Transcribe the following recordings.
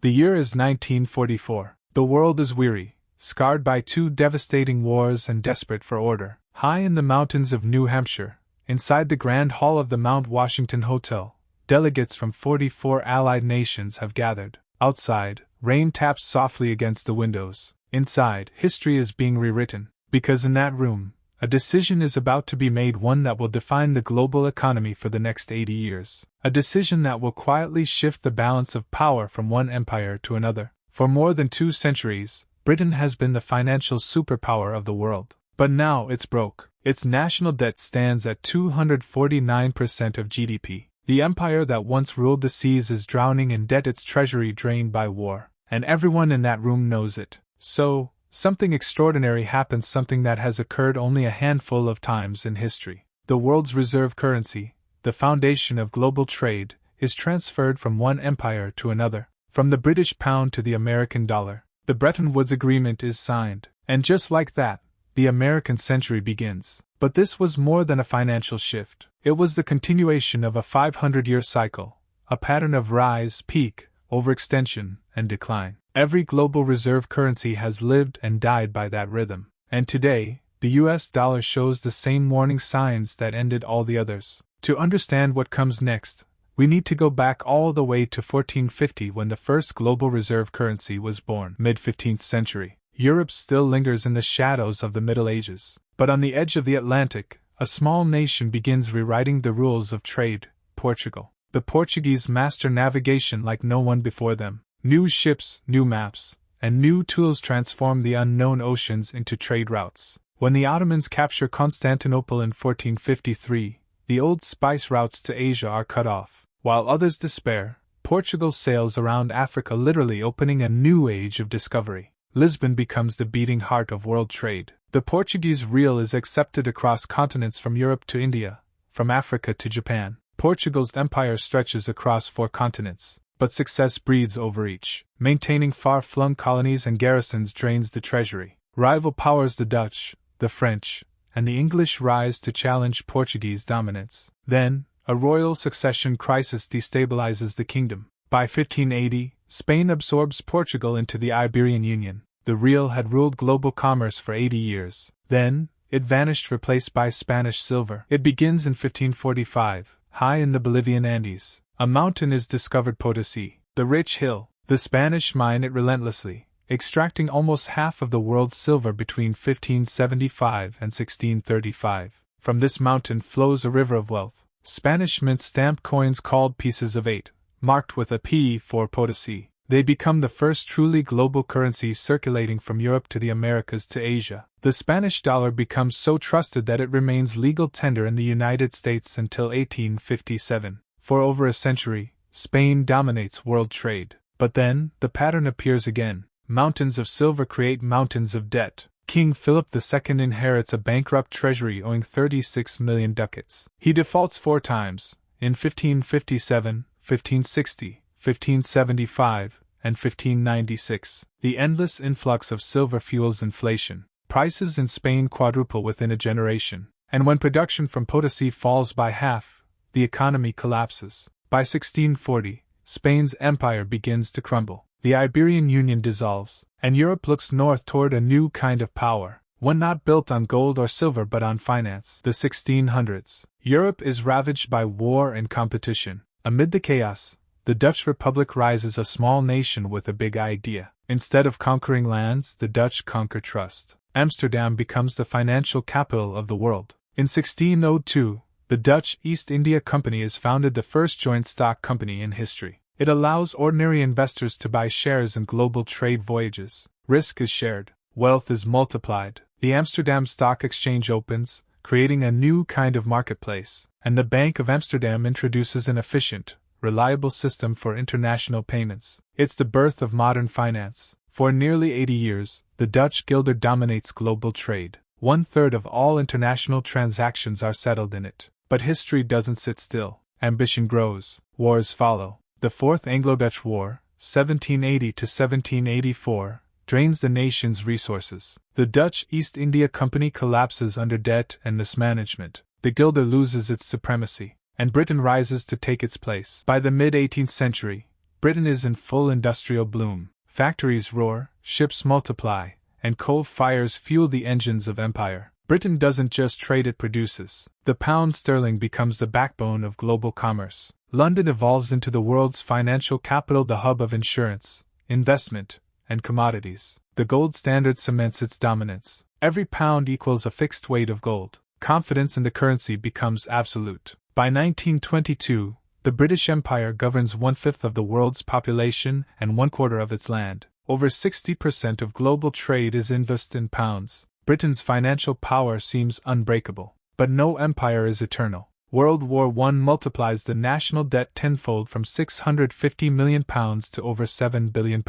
The year is 1944. The world is weary, scarred by two devastating wars and desperate for order. High in the mountains of New Hampshire, inside the Grand Hall of the Mount Washington Hotel, delegates from 44 Allied nations have gathered. Outside, rain taps softly against the windows. Inside, history is being rewritten, because in that room, a decision is about to be made, one that will define the global economy for the next 80 years. A decision that will quietly shift the balance of power from one empire to another. For more than 2 centuries, Britain has been the financial superpower of the world. But now it's broke. Its national debt stands at 249% of GDP. The empire that once ruled the seas is drowning in debt, its treasury drained by war. And everyone in that room knows it. So, something extraordinary happens, something that has occurred only a handful of times in history. The world's reserve currency, the foundation of global trade, is transferred from one empire to another, from the British pound to the American dollar. The Bretton Woods Agreement is signed, and just like that, the American century begins. But this was more than a financial shift. It was the continuation of a 500-year cycle, a pattern of rise, peak, overextension, and decline. Every global reserve currency has lived and died by that rhythm. And today, the US dollar shows the same warning signs that ended all the others. To understand what comes next, we need to go back all the way to 1450, when the first global reserve currency was born. Mid-15th century. Europe still lingers in the shadows of the Middle Ages. But on the edge of the Atlantic, a small nation begins rewriting the rules of trade: Portugal. The Portuguese master navigation like no one before them. New ships, new maps, and new tools transform the unknown oceans into trade routes. When the Ottomans capture Constantinople in 1453, the old spice routes to Asia are cut off. While others despair, Portugal sails around Africa, literally opening a new age of discovery. Lisbon becomes the beating heart of world trade. The Portuguese real is accepted across continents, from Europe to India, from Africa to Japan. Portugal's empire stretches across 4 continents. But success breeds overreach. Maintaining far-flung colonies and garrisons drains the treasury. Rival powers, the Dutch, the French, and the English, rise to challenge Portuguese dominance. Then, a royal succession crisis destabilizes the kingdom. By 1580, Spain absorbs Portugal into the Iberian Union. The real had ruled global commerce for 80 years. Then, it vanished, replaced by Spanish silver. It begins in 1545, high in the Bolivian Andes. A mountain is discovered, Potosi, the rich hill. The Spanish mine it relentlessly, extracting almost half of the world's silver between 1575 and 1635. From this mountain flows a river of wealth. Spanish mint stamped coins called pieces of 8, marked with a P for Potosi. They become the first truly global currency, circulating from Europe to the Americas to Asia. The Spanish dollar becomes so trusted that it remains legal tender in the United States until 1857. For over a century, Spain dominates world trade. But then, the pattern appears again. Mountains of silver create mountains of debt. King Philip II inherits a bankrupt treasury owing 36 million ducats. He defaults 4 times, in 1557, 1560, 1575, and 1596. The endless influx of silver fuels inflation. Prices in Spain quadruple within a generation. And when production from Potosi falls by half, the economy collapses. By 1640, Spain's empire begins to crumble. The Iberian Union dissolves, and Europe looks north toward a new kind of power, one not built on gold or silver but on finance. The 1600s. Europe is ravaged by war and competition. Amid the chaos, the Dutch Republic rises, a small nation with a big idea. Instead of conquering lands, the Dutch conquer trust. Amsterdam becomes the financial capital of the world. In 1602, the Dutch East India Company is founded, the first joint stock company in history. It allows ordinary investors to buy shares in global trade voyages. Risk is shared. Wealth is multiplied. The Amsterdam Stock Exchange opens, creating a new kind of marketplace. And the Bank of Amsterdam introduces an efficient, reliable system for international payments. It's the birth of modern finance. For nearly 80 years, the Dutch guilder dominates global trade. 1/3 of all international transactions are settled in it. But history doesn't sit still. Ambition grows. Wars follow. The Fourth Anglo-Dutch War, 1780 to 1784, drains the nation's resources. The Dutch East India Company collapses under debt and mismanagement. The guilder loses its supremacy, and Britain rises to take its place. By the mid-18th century, Britain is in full industrial bloom. Factories roar, ships multiply, and coal fires fuel the engines of empire. Britain doesn't just trade, it produces. The pound sterling becomes the backbone of global commerce. London evolves into the world's financial capital, the hub of insurance, investment, and commodities. The gold standard cements its dominance. Every pound equals a fixed weight of gold. Confidence in the currency becomes absolute. By 1922, the British Empire governs 1/5 of the world's population and 1/4 of its land. Over 60% of global trade is invested in pounds. Britain's financial power seems unbreakable. But no empire is eternal. World War I multiplies the national debt tenfold from £650 million to over £7 billion.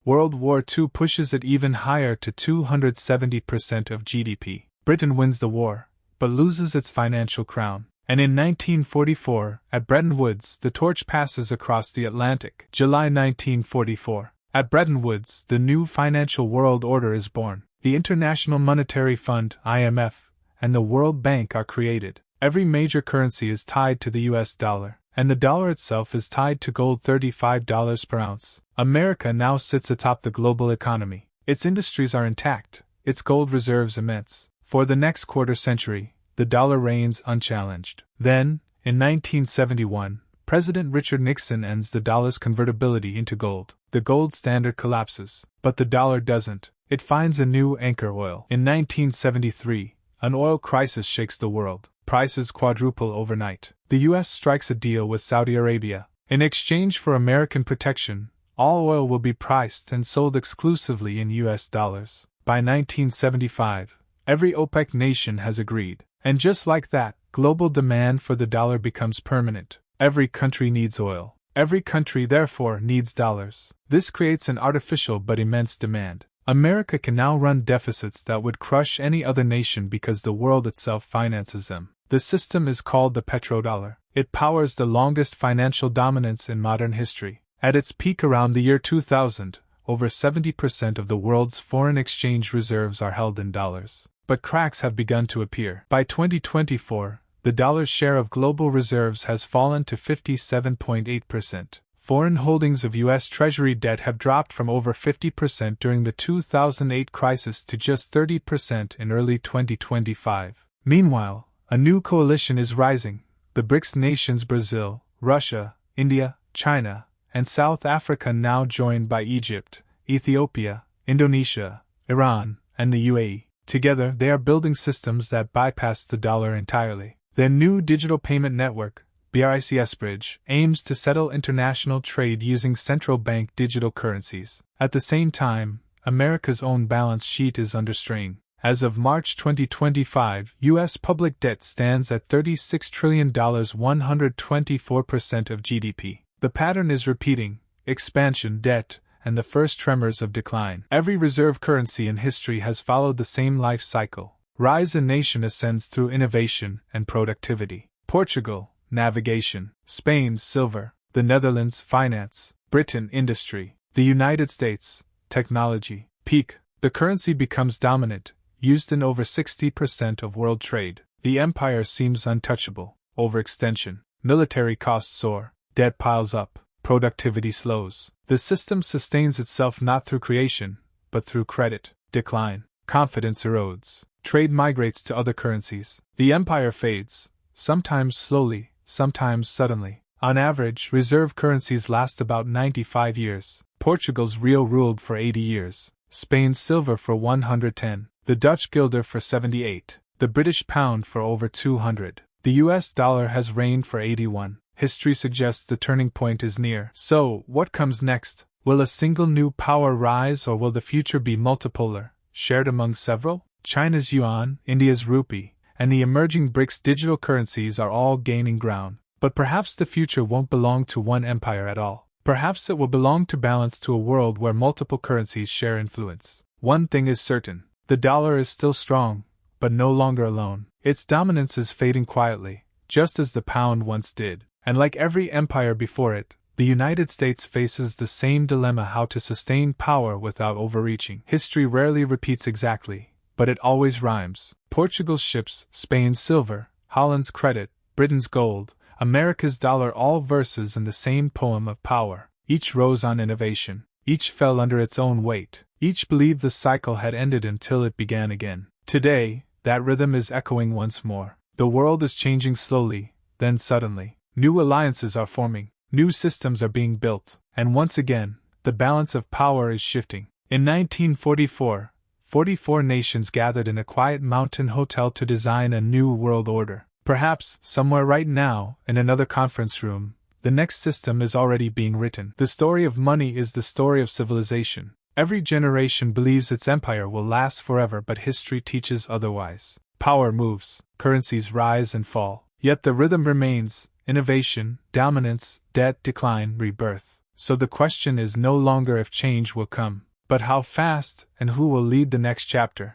World War II pushes it even higher to 270% of GDP. Britain wins the war, but loses its financial crown. And in 1944, at Bretton Woods, the torch passes across the Atlantic. July 1944. At Bretton Woods, the new financial world order is born. The International Monetary Fund, IMF, and the World Bank are created. Every major currency is tied to the US dollar, and the dollar itself is tied to gold, $35 per ounce. America now sits atop the global economy. Its industries are intact, its gold reserves immense. For the next quarter century, the dollar reigns unchallenged. Then, in 1971, President Richard Nixon ends the dollar's convertibility into gold. The gold standard collapses, but the dollar doesn't. It finds a new anchor: oil. In 1973, an oil crisis shakes the world. Prices quadruple overnight. The US strikes a deal with Saudi Arabia. In exchange for American protection, all oil will be priced and sold exclusively in US dollars. By 1975, every OPEC nation has agreed. And just like that, global demand for the dollar becomes permanent. Every country needs oil. Every country, therefore, needs dollars. This creates an artificial but immense demand. America can now run deficits that would crush any other nation because the world itself finances them. The system is called the petrodollar. It powers the longest financial dominance in modern history. At its peak around the year 2000, over 70% of the world's foreign exchange reserves are held in dollars. But cracks have begun to appear. By 2024, the dollar's share of global reserves has fallen to 57.8%. Foreign holdings of U.S. Treasury debt have dropped from over 50% during the 2008 crisis to just 30% in early 2025. Meanwhile, a new coalition is rising. The BRICS nations, Brazil, Russia, India, China, and South Africa, now joined by Egypt, Ethiopia, Indonesia, Iran, and the UAE. Together, they are building systems that bypass the dollar entirely. Their new digital payment network, BRICS Bridge, aims to settle international trade using central bank digital currencies. At the same time, America's own balance sheet is under strain. As of March 2025, U.S. public debt stands at $36 trillion, 124% of GDP. The pattern is repeating: expansion, debt, and the first tremors of decline. Every reserve currency in history has followed the same life cycle. Rise: a nation ascends through innovation and productivity. Portugal, navigation; Spain, silver; the Netherlands, finance; Britain, industry; the United States, technology. Peak: the currency becomes dominant, used in over 60% of world trade. The empire seems untouchable. Overextension: military costs soar, debt piles up, productivity slows. The system sustains itself not through creation, but through credit. Decline: confidence erodes. Trade migrates to other currencies. The empire fades, sometimes slowly, sometimes suddenly. On average, reserve currencies last about 95 years. Portugal's real ruled for 80 years. Spain's silver for 110. The Dutch guilder for 78. The British pound for over 200. The US dollar has reigned for 81. History suggests the turning point is near. So, what comes next? Will a single new power rise, or will the future be multipolar, shared among several? China's yuan, India's rupee, and the emerging BRICS digital currencies are all gaining ground. But perhaps the future won't belong to one empire at all. Perhaps it will belong to balance, to a world where multiple currencies share influence. One thing is certain: the dollar is still strong, but no longer alone. Its dominance is fading quietly, just as the pound once did. And like every empire before it, the United States faces the same dilemma: how to sustain power without overreaching. History rarely repeats exactly, but it always rhymes. Portugal's ships, Spain's silver, Holland's credit, Britain's gold, America's dollar, all verses in the same poem of power. Each rose on innovation. Each fell under its own weight. Each believed the cycle had ended until it began again. Today, that rhythm is echoing once more. The world is changing slowly, then suddenly. New alliances are forming. New systems are being built. And once again, the balance of power is shifting. In 1944, 44 nations gathered in a quiet mountain hotel to design a new world order. Perhaps, somewhere right now, in another conference room, the next system is already being written. The story of money is the story of civilization. Every generation believes its empire will last forever, but history teaches otherwise. Power moves, currencies rise and fall, yet the rhythm remains: innovation, dominance, debt, decline, rebirth. So the question is no longer if change will come, but how fast and who will lead the next chapter.